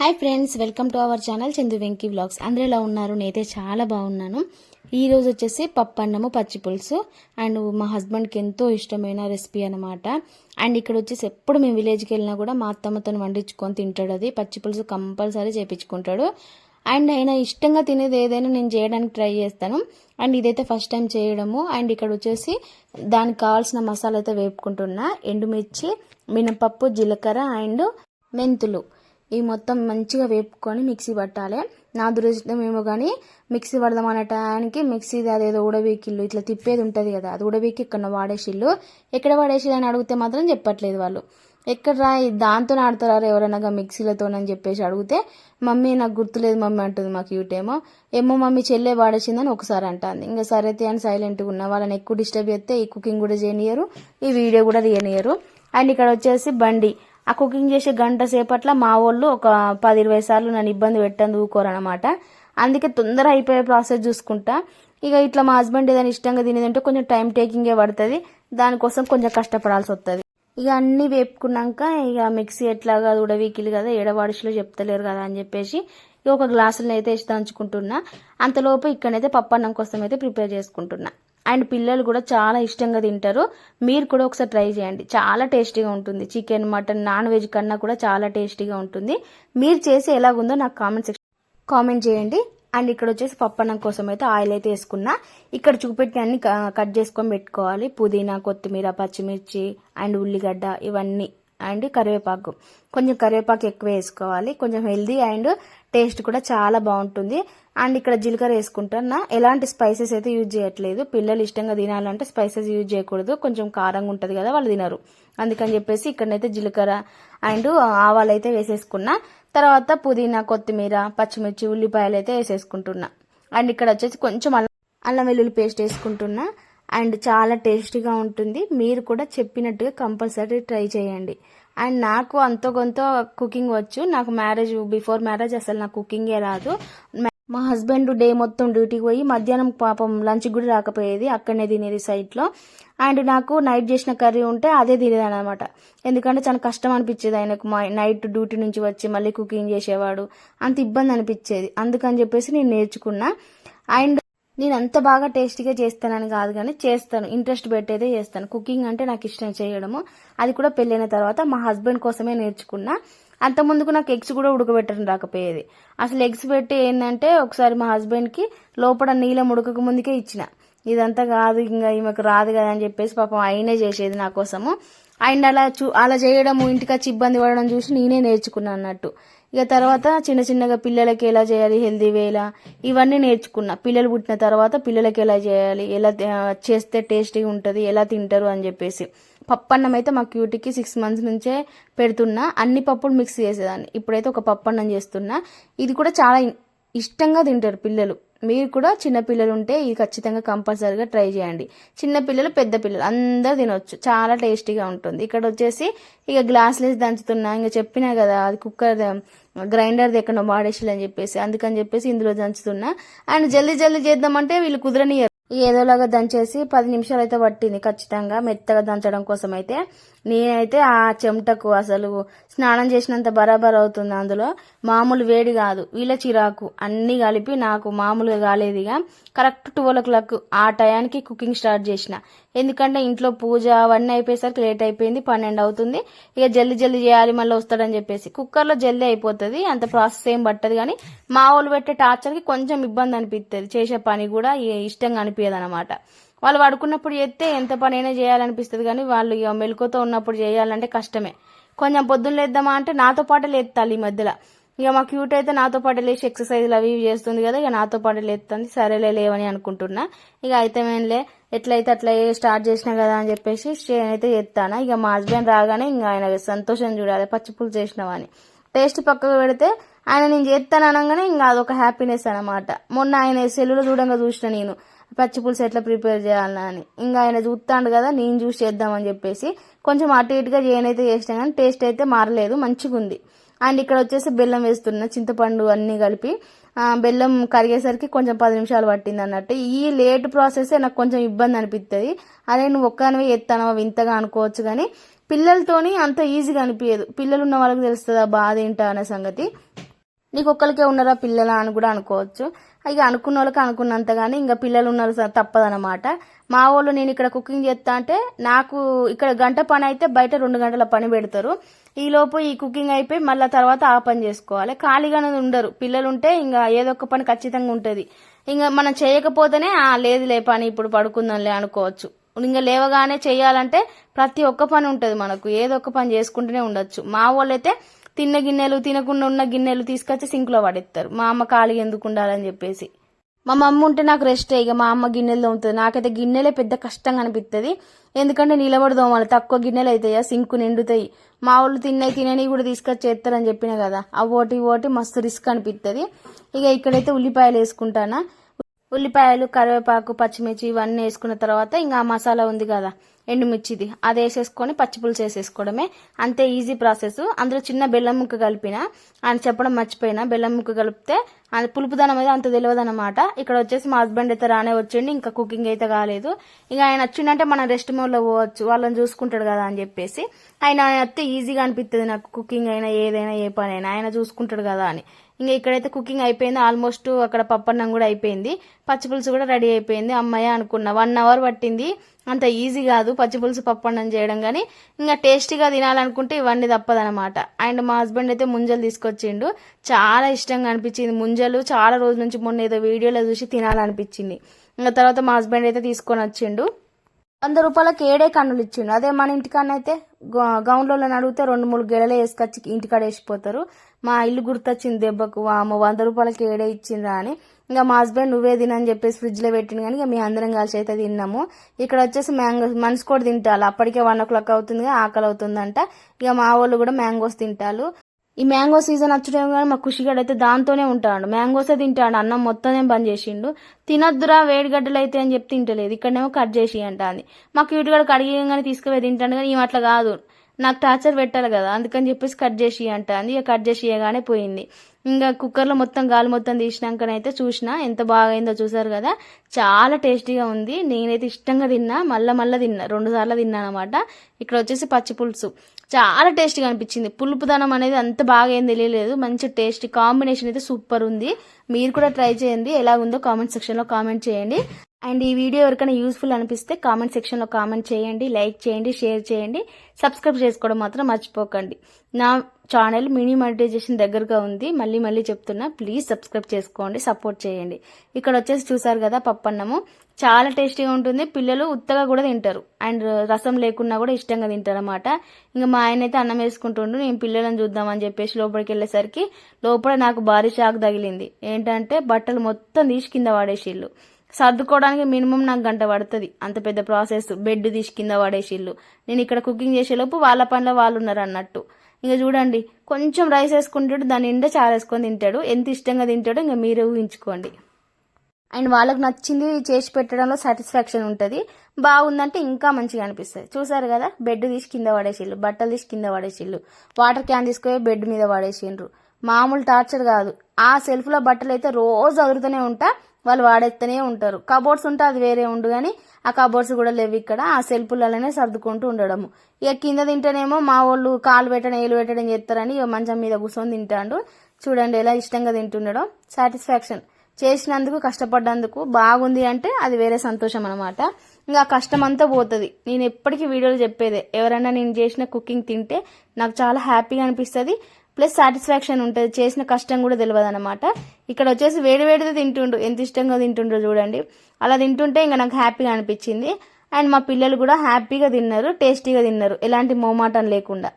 Hi friends, welcome to our channel Chandu Venky vlogs. అందరూ ఎలా ఉన్నారు? నేనైతే చాలా బాగున్నాను. ఈరోజు వచ్చేసి పప్పు అన్నము పచ్చి పులుసు అండ్ మా హస్బెండ్కి ఎంతో ఇష్టమైన రెసిపీ అనమాట. అండ్ ఇక్కడ వచ్చేసి ఎప్పుడు మేము విలేజ్కి వెళ్ళినా కూడా మా అత్తమ్మతో వండించుకొని తింటాడు. అది పచ్చి పులుసు కంపల్సరీ చేయించుకుంటాడు. అండ్ ఆయన ఇష్టంగా తినేది ఏదైనా నేను చేయడానికి ట్రై చేస్తాను. అండ్ ఇదైతే ఫస్ట్ టైం చేయడము. అండ్ ఇక్కడ వచ్చేసి దానికి కావాల్సిన మసాలా అయితే వేపుకుంటున్నా. ఎండుమిర్చి, మినపప్పు, జీలకర్ర అండ్ మెంతులు ఇవి మొత్తం మంచిగా వేపుకొని మిక్సీ పట్టాలి. నా దురదృష్టం ఏమో కానీ మిక్సీ పడదాం అనే టయానికి మిక్సీది అదేదో ఉడబీకిల్లు ఇట్లా తిప్పేది ఉంటుంది కదా, అది ఉడబీకి ఇక్కడ వాడేసిల్లు. ఎక్కడ వాడేసిల్లు అని అడిగితే మాత్రం చెప్పట్లేదు వాళ్ళు. ఎక్కడ రా దాంతో ఆడతారా ఎవరైనా మిక్సీలతోనని చెప్పేసి అడిగితే మమ్మీ నాకు గుర్తులేదు మమ్మీ అంటుంది. మాకు ఇటేమో ఏమో మమ్మీ చెల్లె వాడేసిందని ఒకసారి అంటుంది. ఇంకా సరైతే అని సైలెంట్గా ఉన్న వాళ్ళని ఎక్కువ డిస్టర్బ్ చేస్తే ఈ కుకింగ్ కూడా చేయనియరు, ఈ వీడియో కూడా తీయనియరు. అండ్ ఇక్కడ వచ్చేసి బండి ఆ కుకింగ్ చేసే గంట సేపట్ల మా వాళ్ళు ఒక 10-20 సార్లు నన్ను ఇబ్బంది పెట్టని ఊకోరనమాట. అందుకే తొందర అయిపోయే ప్రాసెస్ చూసుకుంటా. ఇక ఇట్లా మా హస్బెండ్ ఏదైనా ఇష్టంగా తినేదంటే కొంచెం టైం టేకింగే పడుతుంది, దానికోసం కొంచెం కష్టపడాల్సి వస్తుంది. ఇక అన్ని వేపుకున్నాక ఇక మిక్సీ ఎట్లాగా ఉడవీకిలు కదా, ఎడవాడిషిలో చెప్తలేరు కదా అని చెప్పేసి ఇక ఒక గ్లాసులను అయితే వేసి దంచుకుంటున్నా. అంతలోపు ఇక్కడైతే పప్పన్నం కోసం అయితే ప్రిపేర్ చేసుకుంటున్నా. అండ్ పిల్లలు కూడా చాలా ఇష్టంగా తింటారు. మీరు కూడా ఒకసారి ట్రై చేయండి, చాలా టేస్టీగా ఉంటుంది. చికెన్, మటన్, నాన్ వెజ్ కన్నా కూడా చాలా టేస్టీగా ఉంటుంది. మీరు చేసి ఎలాగుందో నాకు కామెంట్ చేయండి. అండ్ ఇక్కడ వచ్చేసి పప్పన్నం కోసం అయితే ఆయిల్ అయితే వేసుకున్నా. ఇక్కడ చూపెట్టి అన్ని కట్ చేసుకొని పెట్టుకోవాలి. పుదీనా, కొత్తిమీర, పచ్చిమిర్చి అండ్ ఉల్లిగడ్డ ఇవన్నీ అండ్ కరివేపాకు. కొంచెం కరివేపాకు ఎక్కువ వేసుకోవాలి, కొంచెం హెల్దీ అండ్ టేస్ట్ కూడా చాలా బాగుంటుంది. అండ్ ఇక్కడ జీలకర్ర వేసుకుంటున్నా. ఎలాంటి స్పైసెస్ అయితే యూజ్ చేయట్లేదు. పిల్లలు ఇష్టంగా తినాలంటే స్పైసెస్ యూజ్ చేయకూడదు, కొంచెం కారంగా ఉంటుంది కదా, వాళ్ళు తినరు. అందుకని చెప్పేసి ఇక్కడనైతే జీలకర్ర అండ్ ఆవాలు అయితే వేసేసుకున్నా. తర్వాత పుదీనా, కొత్తిమీర, పచ్చిమిర్చి, ఉల్లిపాయలు అయితే వేసేసుకుంటున్నా. అండ్ ఇక్కడ వచ్చేసి కొంచెం అల్లం వెల్లుల్లి పేస్ట్ వేసుకుంటున్నా. అండ్ చాలా టేస్టీగా ఉంటుంది. మీరు కూడా చెప్పినట్టుగా కంపల్సరీ ట్రై చేయండి. అండ్ నాకు అంతో కొంత కుకింగ్ వచ్చు. నాకు బిఫోర్ మ్యారేజ్ అసలు నాకు కుకింగే రాదు. మా హస్బెండ్ డే మొత్తం డ్యూటీకి పోయి మధ్యాహ్నం పాపం లంచ్ కూడా రాకపోయేది, అక్కడనే తినేది సైట్లో. అండ్ నాకు నైట్ చేసిన కర్రీ ఉంటే అదే తినేది అనమాట. ఎందుకంటే చాలా కష్టం అనిపించేది ఆయనకు, నైట్ డ్యూటీ నుంచి వచ్చి మళ్ళీ కుకింగ్ చేసేవాడు, అంత ఇబ్బంది అనిపించేది. అందుకని చెప్పేసి నేను నేర్చుకున్నా. అండ్ నేను అంత బాగా టేస్టీగా చేస్తానని కాదు కానీ చేస్తాను, ఇంట్రెస్ట్ పెట్టేదే చేస్తాను. కుకింగ్ అంటే నాకు ఇష్టం చేయడము. అది కూడా పెళ్ళైన తర్వాత మా హస్బెండ్ కోసమే నేర్చుకున్నా. అంత ముందుకు నాకు ఎగ్స్ కూడా ఉడకబెట్టడం రాకపోయేది. అసలు ఎగ్స్ పెట్టి ఏంటంటే ఒకసారి మా హస్బెండ్కి లోపల నీళ్ళం ఉడకక ముందుకే ఇచ్చిన. ఇదంతా కాదు ఇంకా ఈమెకు రాదు కదా అని చెప్పేసి పాపం ఆయనే చేసేది నా కోసము. అండ్ అలా చేయడము, ఇంటికి వచ్చి ఇబ్బంది పడడం చూసి నేనే నేర్చుకున్నాను అన్నట్టు. ఇక తర్వాత చిన్న చిన్నగా పిల్లలకి ఎలా చేయాలి, హెల్దీ వేలా ఇవన్నీ నేర్చుకున్నా. పిల్లలు పుట్టిన తర్వాత పిల్లలకి ఎలా చేయాలి, ఎలా చేస్తే టేస్టీగా ఉంటుంది, ఎలా తింటారు అని చెప్పేసి. పప్పన్నం అయితే మా క్యూటీకి 6 months నుంచే పెడుతున్నా. అన్ని పప్పులు మిక్స్ చేసేదాన్ని, ఇప్పుడైతే ఒక పప్పన్నం చేస్తున్నా. ఇది కూడా చాలా ఇష్టంగా తింటారు పిల్లలు. మీరు కూడా చిన్నపిల్లలు ఉంటే ఇది ఖచ్చితంగా కంపల్సరీగా ట్రై చేయండి. చిన్నపిల్లలు, పెద్ద పిల్లలు అందరూ తినొచ్చు, చాలా టేస్టీగా ఉంటుంది. ఇక్కడ వచ్చేసి ఇక గ్లాసులు వేసి దంచుతున్నా. ఇంకా చెప్పినా కదా అది కుక్కర్ గ్రైండర్ది ఎక్కడ వాడేసి అని చెప్పేసి, అందుకని చెప్పేసి ఇందులో దంచుతున్నా. అండ్ జల్దీ చేద్దామంటే వీళ్ళు కుదరనియరు. ఏదోలాగా దంచేసి 10 నిమిషాలు అయితే పట్టింది ఖచ్చితంగా మెత్తగా దంచడం కోసం అయితే. నేనైతే ఆ చెమటకు అసలు స్నానం చేసినంత బరాబర్ అవుతుంది. అందులో మామూలు వేడి కాదు, వీళ్ళ చిరాకు అన్ని కలిపి నాకు మామూలుగా కాలేదిగా. కరెక్ట్ 12 o'clock ఆ టయానికి కుకింగ్ స్టార్ట్ చేసిన. ఎందుకంటే ఇంట్లో పూజ అవన్నీ అయిపోయేసరికి లేట్ అయిపోయింది, 12 అవుతుంది. ఇక జల్దీ చేయాలి మళ్ళీ వస్తాడని చెప్పేసి కుక్కర్లో జల్దీ అయిపోతుంది, అంత ప్రాసెస్ ఏం పట్టదు. కానీ మా వాళ్ళు పెట్టే టార్చర్కి కొంచెం ఇబ్బంది అనిపిస్తుంది, చేసే పని కూడా ఇష్టంగా అనిపించదు అనమాట. వాళ్ళు పడుకున్నప్పుడు చేస్తే ఎంత పని అయినా చేయాలనిపిస్తుంది, కానీ వాళ్ళు ఇక మెలకుతో ఉన్నప్పుడు చేయాలంటే కష్టమే. కొంచెం పొద్దున్న లేద్దామా అంటే నాతో పాటు లేస్తాలి ఈ మధ్యలో. ఇక మా క్యూట్ అయితే నాతో పాటు లేచి ఎక్సర్సైజ్లు అవి చేస్తుంది కదా, ఇక నాతో పాటు లేస్తుంది. సరేలే లేవని అనుకుంటున్నా. ఇక అయితే మేనులే ఎట్లయితే అట్లా స్టార్ట్ చేసినా కదా అని చెప్పేసి అయితే చేస్తాను. ఇక మా హస్బెండ్ రాగానే ఇంకా ఆయన సంతోషం చూడాలి, పచ్చిపులు చేసినావని. టేస్ట్ పక్కకు పెడితే ఆయన నేను చేస్తాను అనగానే ఇంకా అదొక హ్యాపీనెస్ అనమాట. మొన్న ఆయన సెల్లులో చూసిన నేను పచ్చి పులుసు ఎట్లా ప్రిపేర్ చేయాలని అని. ఇంకా ఆయన చూస్తాడు కదా, నేను చూసి చేద్దామని చెప్పేసి కొంచెం అటు ఇటుగా చేయనైతే చేసినా కానీ టేస్ట్ అయితే మారలేదు, మంచిగా ఉంది. అండ్ ఇక్కడ వచ్చేసి బెల్లం వేస్తున్నా, చింతపండు అన్నీ కలిపి. బెల్లం కరిగేసరికి కొంచెం 10 నిమిషాలు పట్టింది అన్నట్టు. ఈ లేట్ ప్రాసెస్ నాకు కొంచెం ఇబ్బంది అనిపిస్తుంది. అదే నువ్వు ఒక్కనివే ఎత్తానో వింతగా అనుకోవచ్చు, కానీ పిల్లలతోని అంత ఈజీగా అనిపించదు. పిల్లలు ఉన్న వాళ్ళకి తెలుస్తుంది ఆ బాధ ఏంటో అనే సంగతి. నీకు ఒక్కరికే ఉన్నారా పిల్లలా అని కూడా అనుకోవచ్చు. ఇక అనుకున్న వాళ్ళకి అనుకున్నంతగానే ఇంకా పిల్లలు ఉన్నారు తప్పదనమాట. మా వాళ్ళు నేను ఇక్కడ కుకింగ్ చేస్తా అంటే నాకు ఇక్కడ గంట పని అయితే బయట 2 గంటల పని పెడతారు. ఈలోపు ఈ కుకింగ్ అయిపోయి మళ్ళీ తర్వాత ఆ పని చేసుకోవాలి. ఖాళీగానే ఉండరు. పిల్లలు ఉంటే ఇంకా ఏదో ఒక పని ఖచ్చితంగా ఉంటుంది. ఇంకా మనం చేయకపోతేనే లేదులే పని ఇప్పుడు పడుకుందాంలే అనుకోవచ్చు. ఇంకా లేవగానే చేయాలంటే ప్రతి ఒక్క పని ఉంటుంది మనకు. ఏదో ఒక పని చేసుకుంటూనే ఉండొచ్చు. మా వాళ్ళైతే తిన్న గిన్నెలు తినకుండా ఉన్న గిన్నెలు తీసుకొచ్చి సింక్లో పడేస్తారు. మా అమ్మ ఖాళీగా ఎందుకు ఉండాలని చెప్పేసి. మా మమ్మ ఉంటే నాకు రెస్టే. ఇక మా అమ్మ గిన్నెలు తోముతుంది. నాకైతే గిన్నెలే పెద్ద కష్టంగా అనిపిస్తుంది. ఎందుకంటే నిలబడి తోమాలి. తక్కువ గిన్నెలు అవుతాయా సింకు నిండుతాయి. మా వాళ్ళు తినని కూడా తీసుకొచ్చి చేస్తారని చెప్పిన కదా, ఓటి మస్తు రిస్క్ అనిపిస్తుంది. ఇక ఇక్కడైతే ఉల్లిపాయలు వేసుకుంటానా. ఉల్లిపాయలు కరివేపాకు పచ్చిమిర్చి ఇవన్నీ వేసుకున్న తర్వాత ఇంకా ఆ మసాలా ఉంది కదా ఎండుమిర్చిది అది వేసేసుకొని పచ్చిపులుసు వేసేసుకోవడమే. అంతే ఈజీ ప్రాసెస్. అందులో చిన్న బెల్లం ముక్క కలిపిన అని చెప్పడం మర్చిపోయినా. బెల్లం ముక్క కలిపితే అది పులుపుదనం అయితే అంత తెలియదు అనమాట. ఇక్కడ వచ్చేసి మా హస్బెండ్ అయితే రానే వచ్చిండి. ఇంకా కుకింగ్ అయితే కాలేదు. ఇక ఆయన వచ్చిందంటే మనం రెస్ట్ మోడ్లో పోవచ్చు, వాళ్ళని చూసుకుంటాడు కదా అని చెప్పేసి. ఆయన అయితే ఈజీగా అనిపిస్తుంది నాకు. కుకింగ్ అయినా ఏదైనా ఏ పని అయినా ఆయన చూసుకుంటాడు కదా అని. ఇంకా ఇక్కడైతే కుకింగ్ అయిపోయింది ఆల్మోస్ట్. అక్కడ పప్పన్నం కూడా అయిపోయింది, పచ్చిపులుసు కూడా రెడీ అయిపోయింది. అమ్మాయి అనుకున్నా 1 అవర్ పట్టింది. అంత ఈజీ కాదు పచ్చిపులుసు పప్పన్నం చేయడం. కానీ ఇంకా టేస్టీగా తినాలనుకుంటే ఇవన్నీ తప్పదనమాట. అండ్ మా హస్బెండ్ అయితే ముంజలు తీసుకొచ్చిండు. చాలా ఇష్టంగా అనిపించింది ముంజలు. చాలా రోజుల నుంచి మొన్న ఏదో వీడియోలో చూసి తినాలనిపించింది. ఇంకా తర్వాత మా హస్బెండ్ అయితే తీసుకొని వచ్చిండు. 100 రూపాయలకి 7 కన్నులు ఇచ్చిండు. అదే మన ఇంటికాడనైతే గౌన్లో అడిగితే 2-3 గెడలే వేసుకొచ్చి ఇంటికాడ వేసిపోతారు. మా ఇల్లు గుర్తొచ్చింది దెబ్బకు. 100 రూపాయలకి 7 ఇచ్చిండ్రా అని. ఇంకా మా హస్బెండ్ నువ్వే తినని చెప్పేసి ఫ్రిడ్జ్ లో పెట్టింది. కానీ ఇక మీ అందరం కలిసి అయితే తిన్నాము. ఇక్కడ వచ్చేసి మ్యాంగోస్ మనిషి కూడా తింటారు. అప్పటికే 1 o'clock అవుతుంది, ఆకలి అవుతుందంట. ఇక మా వాళ్ళు కూడా మ్యాంగోస్ తింటారు. ఈ మ్యాంగో సీజన్ వచ్చడం కానీ మా ఖుషిగాడు అయితే దాంతోనే ఉంటాడు. మ్యాంగోసే తింటాడు. అన్నం మొత్తం బంద్ చేసిండు. తినొద్దురా వేడిగడ్డలు అయితే అని చెప్పి తింటలేదు. ఇక్కడనేమో కట్ చేసి అంటాంది. మా క్యూట్ గడ కడిగానే తీసుకుపోయి తింటాడు. కానీ అట్లా కాదు, నాకు టార్చర్ పెట్టాలి కదా, అందుకని చెప్పేసి కట్ చేసి అంటాంది. ఇక కట్ చేసి ఇవ్వగానే పోయింది. ఇంకా కుక్కర్లో మొత్తం గాలి మొత్తం తీసినాకనైతే చూసిన ఎంత బాగైందో చూసారు కదా. చాలా టేస్టీగా ఉంది. నేనైతే ఇష్టంగా తిన్నా, మళ్ళా తిన్నా, 2 సార్లు తిన్నా అనమాట. ఇక్కడ వచ్చేసి పచ్చి పులుసు చాలా టేస్టీగా అనిపించింది. పులుపుదనం అనేది అంత బాగా ఏం తెలియలేదు. మంచి టేస్టీ కాంబినేషన్ అయితే సూపర్ ఉంది. మీరు కూడా ట్రై చేయండి. ఎలా ఉందో కామెంట్ సెక్షన్లో కామెంట్ చేయండి. అండ్ ఈ వీడియో ఎవరికైనా యూస్ఫుల్ అనిపిస్తే కామెంట్ సెక్షన్లో కామెంట్ చేయండి, లైక్ చేయండి, షేర్ చేయండి, సబ్స్క్రైబ్ చేసుకోవడం మాత్రం మర్చిపోకండి. నా ఛానల్ మినీ మానిటైజేషన్ దగ్గరగా ఉంది. మళ్ళీ చెప్తున్నా, ప్లీజ్ సబ్స్క్రైబ్ చేసుకోండి, సపోర్ట్ చేయండి. ఇక్కడ వచ్చేసి చూసారు కదా పప్పన్నము చాలా టేస్టీగా ఉంటుంది. పిల్లలు ఉత్తగా కూడా తింటారు. అండ్ రసం లేకున్నా కూడా ఇష్టంగా తింటారు అనమాట. ఇంకా మా ఆయన అయితే అన్నం వేసుకుంటుండు. నేను పిల్లలను చూద్దామని చెప్పేసి లోపలికి వెళ్ళేసరికి లోపల నాకు భారీ షాక్ తగిలింది. ఏంటంటే బట్టలు మొత్తం తీసి కింద వాడేసిళ్ళు. సర్దుకోవడానికి మినిమం నాకు 1 గంట పడుతుంది. అంత పెద్ద ప్రాసెస్. బెడ్ తీసి కింద పడేసిళ్ళు. నేను ఇక్కడ కుకింగ్ చేసేలోపు వాళ్ళ పనిలో వాళ్ళు ఉన్నారు అన్నట్టు. ఇంకా చూడండి, కొంచెం రైస్ వేసుకుంటాడు, దాని నిండా చారు వేసుకొని తింటాడు. ఎంత ఇష్టంగా తింటాడో ఇంకా మీరే ఊహించుకోండి. అండ్ వాళ్ళకి నచ్చింది చేసి పెట్టడంలో సాటిస్ఫాక్షన్ ఉంటుంది. బాగుందంటే ఇంకా మంచిగా అనిపిస్తుంది. చూసారు కదా, బెడ్ తీసి కింద పడేసిళ్ళు, బట్టలు తీసి కింద పడేసిళ్ళు, వాటర్ క్యాన్ తీసుకొని బెడ్ మీద పడేసిండ్రు. మామూలు టార్చర్ కాదు. ఆ సెల్ఫ్లో బట్టలు అయితే రోజు అదురుతూనే ఉంటా, వాళ్ళు వాడేస్తూనే ఉంటారు. కబోర్డ్స్ ఉంటే అది వేరే ఉండు, కానీ ఆ కబోర్డ్స్ కూడా లేవు ఇక్కడ. ఆ సెల్ఫ్లలోనే సర్దుకుంటూ ఉండడము. ఇక కింద తింటేనేమో మా వాళ్ళు కాలు పెట్టడం ఏలు పెట్టడం చేస్తారని ఇక మంచం మీద కూర్చొని తింటాడు. చూడండి ఎలా ఇష్టంగా తింటుండడం. సాటిస్ఫాక్షన్. చేసినందుకు కష్టపడ్డందుకు బాగుంది అంటే అది వేరే సంతోషం అనమాట. ఇంకా కష్టం అంతా పోతుంది. నేను ఎప్పటికీ వీడియోలు చెప్పేదే, ఎవరైనా నేను చేసిన కుకింగ్ తింటే నాకు చాలా హ్యాపీగా అనిపిస్తుంది, ప్లస్ సాటిస్ఫాక్షన్ ఉంటుంది. చేసిన కష్టం కూడా తెలియదు అనమాట. ఇక్కడ వచ్చేసి వేడివేడిది తింటుండు, ఎంత ఇష్టంగా తింటుండ్రో చూడండి. అలా తింటుంటే ఇంకా నాకు హ్యాపీగా అనిపించింది. అండ్ మా పిల్లలు కూడా హ్యాపీగా తిన్నారు, టేస్టీగా తిన్నారు, ఎలాంటి మోమాటం లేకుండా.